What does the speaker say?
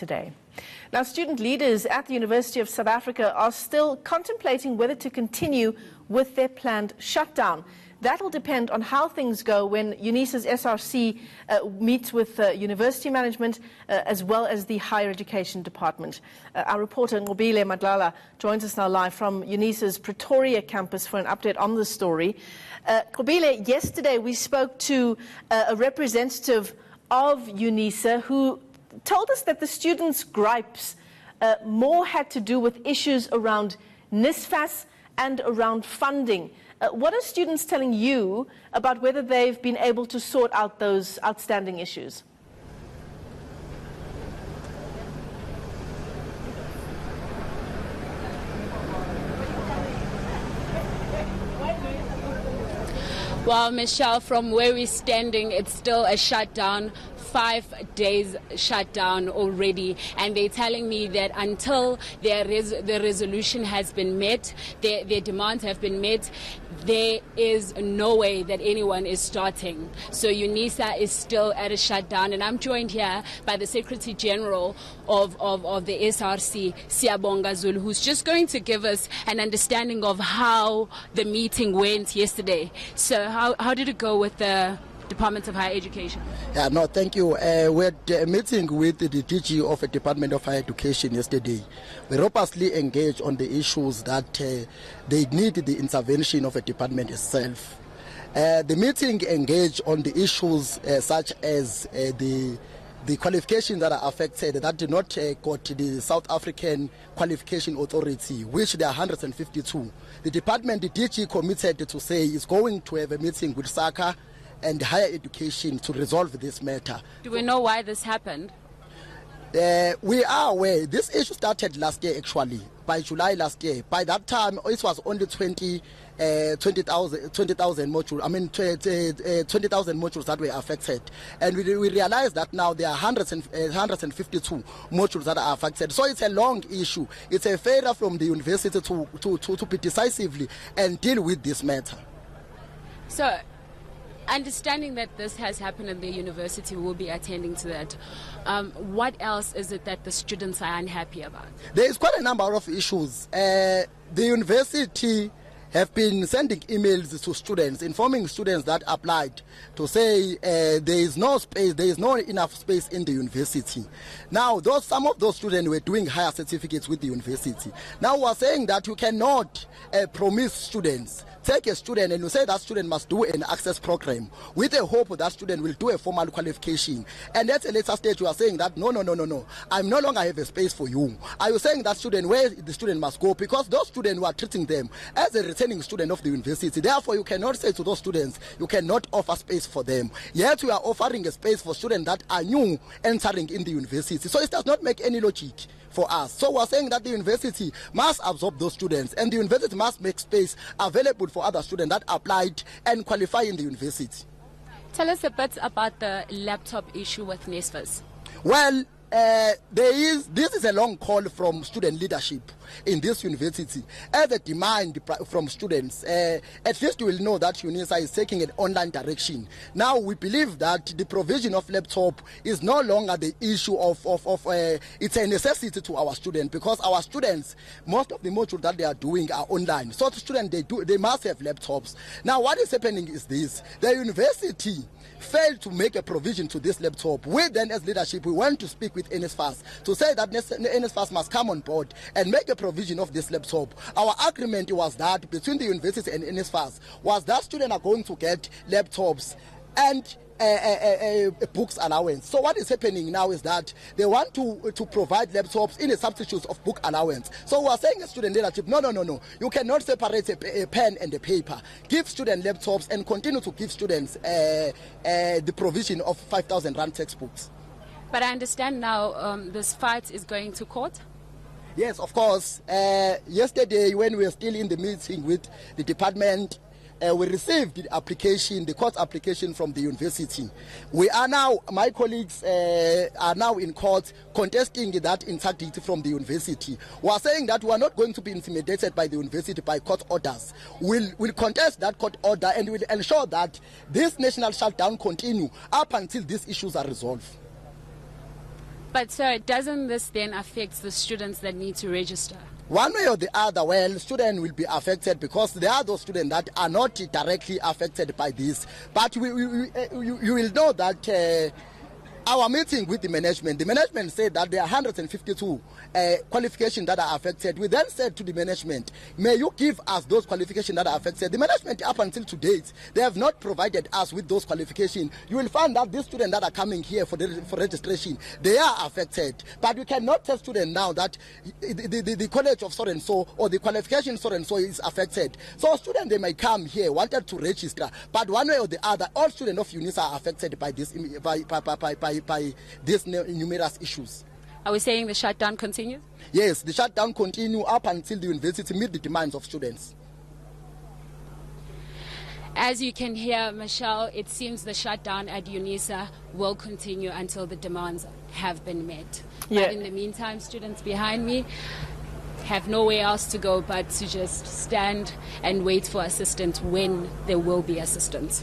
today. Now, student leaders at the University of South Africa are still contemplating whether to continue with their planned shutdown. That will depend on how things go when Unisa's SRC meets with university management as well as the higher education department. Our reporter Ngobile Madlala joins us now live from Unisa's Pretoria campus for an update on the story. Ngobile, yesterday we spoke to a representative of Unisa who told us that the students' gripes more had to do with issues around NSFAS and around funding. What are students telling you about whether they've been able to sort out those outstanding issues? Well, Michelle, from where we're standing, it's still a shutdown. 5 days shutdown already, and they're telling me that until the resolution has been met, their demands have been met, there is no way that anyone is starting. So Unisa is still at a shutdown, and I'm joined here by the Secretary General of the SRC, Siyabonga Zulu, who's just going to give us an understanding of how the meeting went yesterday. So how did it go with the Department of Higher Education? Yeah, no, thank you. We had a meeting with the DG of the Department of Higher Education yesterday. We robustly engaged on the issues that they need the intervention of the department itself. The meeting engaged on the issues such as the qualifications that are affected that do not go to the South African Qualification Authority, which there are 152. The department, the DG, committed to say is going to have a meeting with SACA and higher education to resolve this matter. Do we know why this happened? We are aware. This issue started last year, actually, by July last year. By that time, it was only 20,000 modules. I mean, 20,000 modules that were affected, and we realized that now there are 152 modules that are affected. So it's a long issue. It's a failure from the university to be decisively and deal with this matter. So, understanding that this has happened in the university, we will be attending to that. What else is it that the students are unhappy about? There is quite a number of issues. The university have been sending emails to students, informing students that applied to say there is no space, there is not enough space in the university. Now, some of those students were doing higher certificates with the university. Now, we are saying that you cannot promise students. Take a student and you say that student must do an access program with the hope that student will do a formal qualification. And at a later stage, you are saying that no, I'm no longer have a space for you. Are you saying that student, where the student must go? Because those students who are treating them as a returning student of the university. Therefore, you cannot say to those students, you cannot offer space for them. Yet, you are offering a space for students that are new entering in the university. So it does not make any logic for us. So we're saying that the university must absorb those students, and the university must make space available for other students that applied and qualify in the university. Tell us a bit about the laptop issue with NSFAS. Well, this is a long call from student leadership in this university as a demand from students. At least you will know that Unisa is taking an online direction. Now we believe that the provision of laptop is no longer the issue of it's a necessity to our students, because our students, most of the modules that they are doing are online. So the students, they must have laptops. Now what is happening is this: the university failed to make a provision to this laptop. We then, as leadership, we want to speak with NSFAS to say that NSFAS must come on board and make a provision of this laptop. Our agreement was that between the university and NSFAS was that students are going to get laptops and a books allowance. So what is happening now is that they want to provide laptops in a substitute of book allowance. So we are saying as student leadership, no. You cannot separate a pen and a paper. Give student laptops and continue to give students the provision of 5,000 rand textbooks. But I understand now this fight is going to court? Yes, of course. Yesterday, when we were still in the meeting with the department, we received the application, the court application from the university. We are now, my colleagues are now in court contesting that integrity from the university. We are saying that we are not going to be intimidated by the university by court orders. We'll contest that court order and will ensure that this national shutdown continue up until these issues are resolved. But sir, doesn't this then affect the students that need to register? One way or the other, well, students will be affected because there are those students that are not directly affected by this. But you will know that our meeting with the management said that there are 152 qualifications that are affected. We then said to the management, may you give us those qualifications that are affected. The management, up until to date, they have not provided us with those qualifications. You will find that these students that are coming here for registration, they are affected. But you cannot tell students now that the college of so-and-so or the qualification so-and-so is affected. So students, they may come here, wanted to register, but one way or the other, all students of Unisa are affected by this, by these numerous issues. Are we saying the shutdown continues? Yes, the shutdown continues up until the university meet the demands of students. As you can hear, Michelle, it seems the shutdown at Unisa will continue until the demands have been met. Yeah. But in the meantime, students behind me have nowhere else to go but to just stand and wait for assistance when there will be assistance.